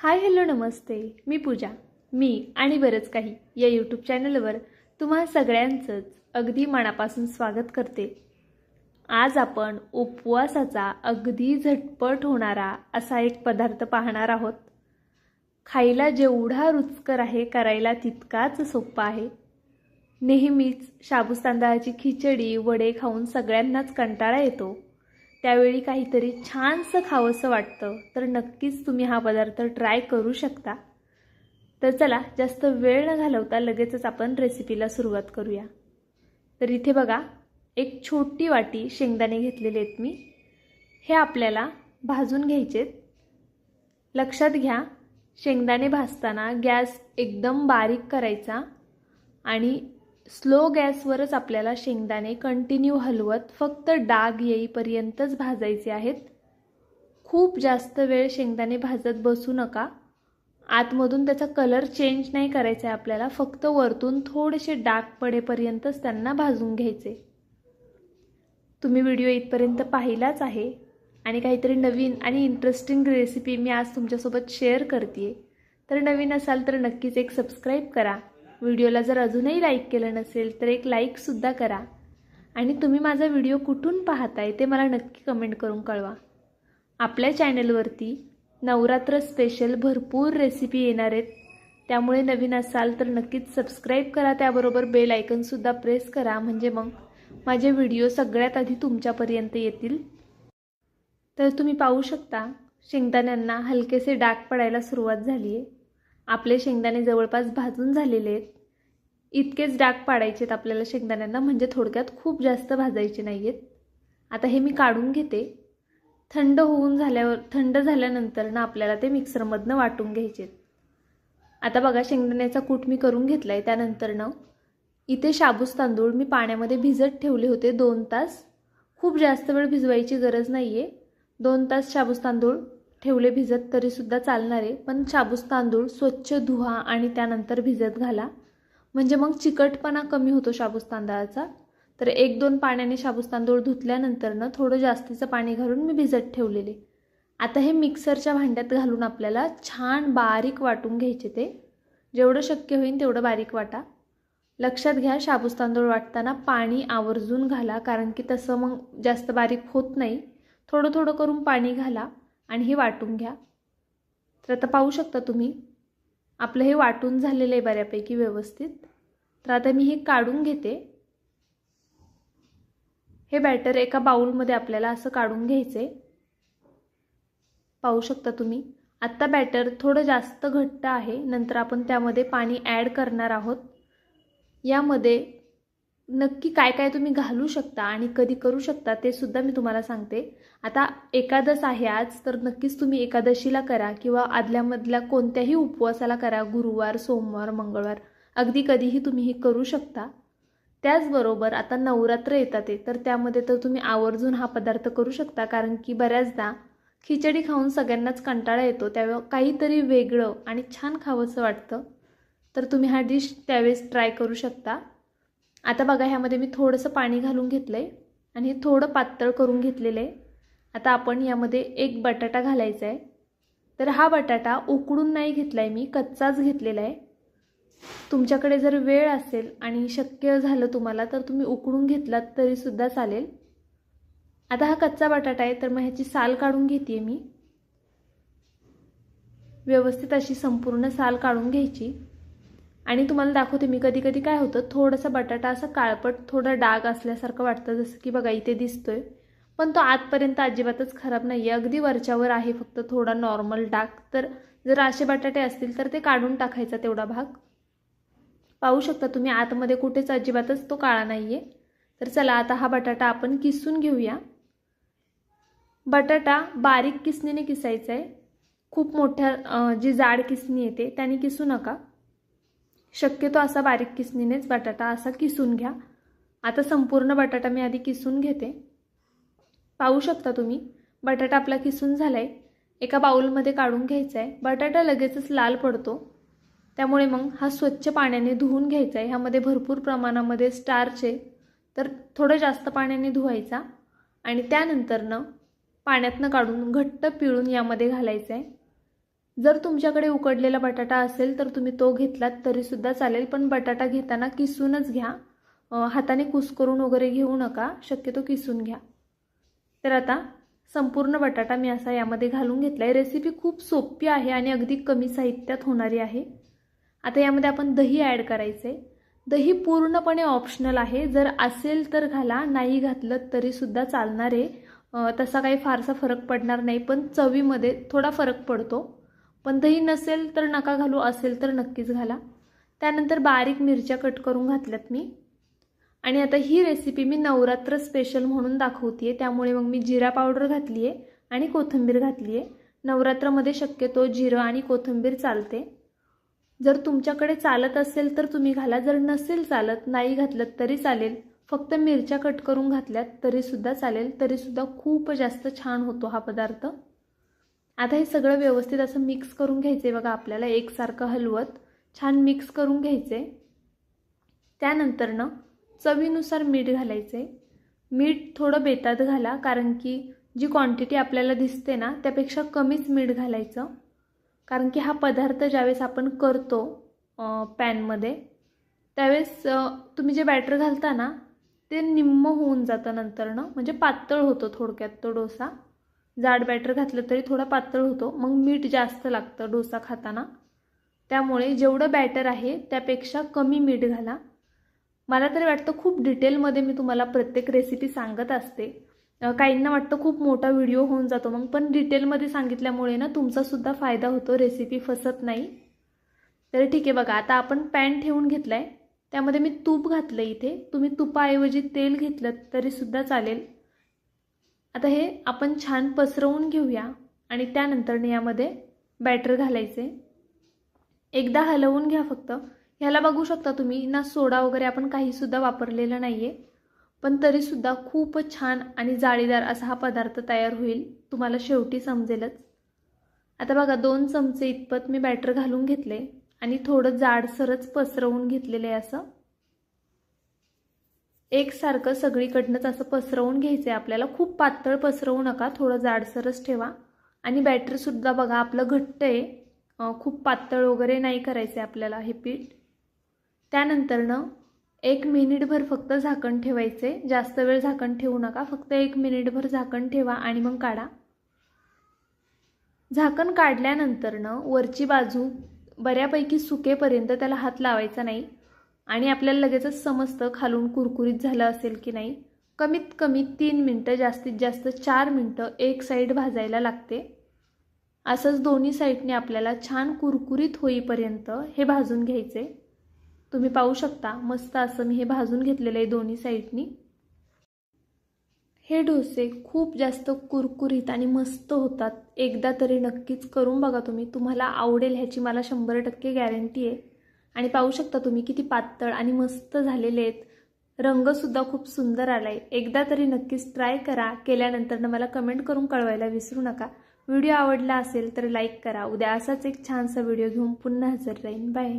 Hi hello नमस्ते. मी पूजा. मी आणि बरंच काही या यूट्यूब चॅनलवर तुम्हा सगळ्यांचंच अगदी मनापासून स्वागत करते. आज आपण उपवासाचा अगदी झटपट होणारा असा एक पदार्थ पाहणार आहोत. खायला जेवढा रुचकर आहे, करायला तितकाच सोपा आहे. नेहमीच शाबूस तांदळाची खिचडी वडे खाऊन सगळ्यांनाच कंटाळा येतो. त्यावेळी काहीतरी छानसं खावंसं वाटतं, तर नक्कीच तुम्ही हा पदार्थ ट्राय करू शकता. तर चला जास्त वेळ न घालवता लगेचच आपण रेसिपीला सुरुवात करूया. तर इथे बघा, एक छोटी वाटी शेंगदाणे घेतलेले आहेत मी. हे आपल्याला भाजून घ्यायचेत. लक्षात घ्या, शेंगदाणे भाजताना गॅस एकदम बारीक करायचा आणि स्लो गॅसवरच आपल्याला शेंगदाणे कंटिन्यू हलवत फक्त डाग येईपर्यंतच भाजायचे आहेत. खूप जास्त वेळ शेंगदाणे भाजत बसू नका. आतमधून त्याचा कलर चेंज नाही करायचा आहे आपल्याला, फक्त वरतून थोडेसे डाग पडेपर्यंतच त्यांना भाजून घ्यायचे. तुम्ही व्हिडिओ इथपर्यंत पाहिलाच आहे आणि काहीतरी नवीन आणि इंटरेस्टिंग रेसिपी मी आज तुमच्यासोबत शेअर करते. तर नवीन असाल तर नक्कीच एक सबस्क्राईब करा. व्हिडिओला जर अजूनही लाईक केलं नसेल तर एक लाईकसुद्धा करा. आणि तुम्ही माझा व्हिडिओ कुठून पाहताय ते मला नक्की कमेंट करून कळवा. आपल्या चॅनलवरती नवरात्र स्पेशल भरपूर रेसिपी येणार आहेत, त्यामुळे नवीन असाल तर नक्कीच सबस्क्राईब करा. त्याबरोबर बेल आयकनसुद्धा प्रेस करा, म्हणजे मग माझे व्हिडिओ सगळ्यात आधी तुमच्यापर्यंत येतील. तर तुम्ही पाहू शकता, शेंगदाण्यांना हलकेसे डाग पडायला सुरुवात झाली आहे. आपले शेंगदाणे जवळपास भाजून झालेले आहेत. इतकेच डाग पाडायचे आहेत आपल्याला शेंगदाण्यांना, म्हणजे थोडक्यात खूप जास्त भाजायचे नाही आहेत. आता हे मी काढून घेते. थंड झाल्यानंतर ना आपल्याला ते मिक्सरमधनं वाटून घ्यायचे. आता बघा, शेंगदाण्याचा कूट मी करून घेतला आहे. त्यानंतरनं इथे शाबूस तांदूळ मी पाण्यामध्ये भिजत ठेवले होते 2 तास. खूप जास्त वेळ भिजवायची गरज नाही आहे. 2 तास शाबूस तांदूळ ठेवले भिजत तरीसुद्धा चालणार आहे, पण शाबूस तांदूळ स्वच्छ धुवा आणि त्यानंतर भिजत घाला, म्हणजे मग चिकटपणा कमी होतो शाबूस तांदळाचा. तर 1-2 पाण्याने शाबूस तांदूळ धुतल्यानंतरनं थोडं जास्तीचं पाणी घालून मी भिजत ठेवलेले. आता हे मिक्सरच्या भांड्यात घालून आपल्याला छान बारीक वाटून घ्यायचे. ते जेवढं शक्य होईल तेवढं बारीक वाटा. लक्षात घ्या, शाबूस तांदूळ वाटताना पाणी आवर्जून घाला, कारण की तसं मग जास्त बारीक होत नाही. थोडं थोडं करून पाणी घाला आणि हे वाटून घ्या. तर आता पाहू शकता तुम्ही, आपलं हे वाटून झालेलं आहे बऱ्यापैकी व्यवस्थित. तर आता मी हे काढून घेते. हे बॅटर एका बाउलमध्ये आपल्याला असं काढून घ्यायचे. पाहू शकता तुम्ही, आत्ता बॅटर थोडं जास्त घट्ट आहे. नंतर आपण त्यामध्ये पाणी ॲड करणार आहोत. यामध्ये नक्की काय काय तुम्ही घालू शकता आणि कधी करू शकता ते सुद्धा मी तुम्हाला सांगते. आता एकादश आहे आज, तर नक्कीच तुम्ही एकादशीला करा किंवा आदल्यामधल्या कोणत्याही उपवासाला करा. गुरुवार, सोमवार, मंगळवार, अगदी कधीही तुम्ही हे करू शकता. त्याचबरोबर आता नवरात्र येतात आहे, तर त्यामध्ये तर तुम्ही आवर्जून हा पदार्थ करू शकता, कारण की बऱ्याचदा खिचडी खाऊन सगळ्यांनाच कंटाळा येतो. त्यावेळी काहीतरी वेगळं आणि छान खावंसं वाटतं, तर तुम्ही हा डिश त्यावेळेस ट्राय करू शकता. आता बघा, ह्यामध्ये मी थोडंसं पाणी घालून घेतलं आहे आणि हे थोडं पातळ करून घेतलेलं आहे. आता आपण यामध्ये 1 बटाटा घालायचा आहे. तर हा बटाटा उकडून नाही घेतला आहे मी, कच्चाच घेतलेला आहे. तुमच्याकडे जर वेळ असेल आणि शक्य झालं तुम्हाला तर तुम्ही उकडून घेतलात तरीसुद्धा चालेल. आता हा कच्चा बटाटा आहे, तर मग ह्याची साल काढून घेते मी. व्यवस्थित अशी संपूर्ण साल काढून घ्यायची. आणि तुम्हाला दाखवते मी, कधी कधी काय होतं, थोडासा बटाटा असा काळपट थोडा डाग असल्यासारखं वाटतं, जसं की बघा इथे दिसतोय, पण तो आतपर्यंत अजिबातच खराब नाही आहे. अगदी वरच्यावर आहे फक्त थोडा नॉर्मल डाग. तर जर असे बटाटे असतील तर ते काढून टाकायचा तेवढा भाग. पाहू शकता तुम्ही, आतमध्ये कुठेच अजिबातच तो काळा नाही आहे. तर चला आता हा बटाटा आपण किसून घेऊया. बटाटा बारीक किसणीने किसायचा आहे. खूप मोठ्या जी जाड किसणी येते त्याने किसू नका. शक्यतो असा बारीक किसणीनेच बटाटा असा किसून घ्या. आता संपूर्ण बटाटा मी आधी किसून घेते. पाहू शकता तुम्ही, बटाटा आपला किसून झाला आहे. एका बाउलमध्ये काढून घ्यायचा आहे. बटाटा लगेचच लाल पडतो, त्यामुळे मग हा स्वच्छ पाण्याने धुवून घ्यायचा आहे. ह्यामध्ये भरपूर प्रमाणामध्ये स्टार्च आहे, तर थोडं जास्त पाण्याने धुवायचा आणि त्यानंतरनं पाण्यातनं काढून घट्ट पिळून यामध्ये घालायचं आहे. जर तुमच्याकडे उकडलेला बटाटा असेल तर तुम्ही तो घेतलात तरीसुद्धा चालेल, पण बटाटा घेताना किसूनच घ्या. हाताने कुस्करून वगैरे घेऊ नका, शक्यतो किसून घ्या. तर आता संपूर्ण बटाटा मी असा यामध्ये घालून घेतला आहे. रेसिपी खूप सोपी आहे आणि अगदी कमी साहित्यात होणारी आहे. आता यामध्ये आपण दही ॲड करायचं आहे. दही पूर्णपणे ऑप्शनल आहे, जर असेल तर घाला, नाही घातलं तरीसुद्धा चालणार आहे. तसा काही फारसा फरक पडणार नाही, पण चवीमध्ये थोडा फरक पडतो. पण दही नसेल तर नका घालू, असेल तर नक्कीच घाला. त्यानंतर बारीक मिरच्या कट करून घातल्यात मी. आणि आता ही रेसिपी मी नवरात्र स्पेशल म्हणून दाखवते आहे, त्यामुळे मग मी जिरा पावडर घातली आहे आणि कोथिंबीर घातली आहे. नवरात्रामध्ये शक्यतो जिरं आणि कोथिंबीर चालते. जर तुमच्याकडे चालत असेल तर तुम्ही घाला, जर नसेल चालत, नाही घातलं तरी चालेल, फक्त मिरच्या कट करून घातल्यात तरीसुद्धा चालेल, तरीसुद्धा खूप जास्त छान होतो हा पदार्थ. आता हे सगळं व्यवस्थित असं मिक्स करून घ्यायचं आहे बघा. आपल्याला एकसारखं हलवत छान मिक्स करून घ्यायचं आहे. त्यानंतर चवीनुसार मीठ घालायचं आहे. मीठ थोडं बेतात घाला, कारण की जी क्वांटिटी आपल्याला दिसते ना त्यापेक्षा कमीच मीठ घालायचं. कारण की हा पदार्थ ज्यावेळेस आपण करतो पॅनमध्ये, त्यावेळेस तुम्ही जे बॅटर घालता ना ते निम्म होऊन जातं नंतरनं, म्हणजे पातळ होतो थोडक्यात तो डोसा. जाड बॅटर घातलं तरी थोडा पातळ होतो, मग मीठ जास्त लागतं डोसा खाताना. त्यामुळे जेवढं बॅटर आहे त्यापेक्षा कमी मीठ घाला. मला तरी वाटतं खूप डिटेलमध्ये मी तुम्हाला प्रत्येक रेसिपी सांगत असते. काहींना वाटतं खूप मोठा व्हिडिओ होऊन जातो मग, पण डिटेलमध्ये सांगितल्यामुळे ना तुमचासुद्धा फायदा होतो, रेसिपी फसत नाही. तर ठीक आहे बघा. आता आपण पॅन ठेवून घेतला आहे, त्यामध्ये मी तूप घातलं इथे. तुम्ही तुपाऐवजी तेल घेतलं तरीसुद्धा चालेल. आता हे आपण छान पसरवून घेऊया आणि त्यानंतर यामध्ये बॅटर घालायचे. एकदा हलवून घ्या फक्त. ह्याला बघू शकता तुम्ही ना सोडा वगैरे आपण काहीसुद्धा वापरलेलं नाही आहे, पण तरीसुद्धा खूपच छान आणि जाळीदार असा हा पदार्थ तयार होईल, तुम्हाला शेवटी समजेलच. आता बघा 2 चमचे इतपत मी बॅटर घालून घेतले आणि थोडं जाडसरच पसरवून घेतलेलं आहे. असं एकसारखं सगळीकडनंच असं पसरवून घ्यायचं आहे आपल्याला. खूप पातळ पसरवू नका, थोडं जाडसरच ठेवा. आणि बॅटरसुद्धा बघा आपलं घट्ट आहे, खूप पातळ वगैरे नाही करायचं आहे आपल्याला हे पीठ. त्यानंतर 1 मिनिटभर फक्त झाकण ठेवायचे. जास्त वेळ झाकण ठेवू नका, फक्त 1 मिनिटभर झाकण ठेवा आणि मग काढा. झाकण काढल्यानंतर वरची बाजू बऱ्यापैकी सुकेपर्यंत त्याला हात लावायचा नाही आणि आपल्याला लगेचच समजतं खालून कुरकुरीत झालं असेल की नाही. कमीत कमी 3 मिनटं, जास्तीत जास्त 4 मिनटं एक साईड भाजायला लागते. असंच दोन्ही साईडने आपल्याला छान कुरकुरीत होईपर्यंत हे भाजून घ्यायचे. तुम्ही पाहू शकता मस्त असं मी हे भाजून घेतलेलं आहे दोन्ही साईडनी. हे डोसे खूप जास्त कुरकुरीत आणि मस्त होतात. एकदा तरी नक्कीच करून बघा तुम्ही, तुम्हाला आवडेल ह्याची मला 100% गॅरंटी आहे. आणि पाहू शकता तुम्ही किती पातळ आणि मस्त झालेले आहेत. रंगसुद्धा खूप सुंदर आला आहे. एकदा तरी नक्कीच ट्राय करा. केल्यानंतर मला कमेंट करून कळवायला विसरू नका. व्हिडिओ आवडला असेल तर लाईक करा. उद्या असाच एक छानसा व्हिडिओ घेऊन पुन्हा हजर राहीन. बाय.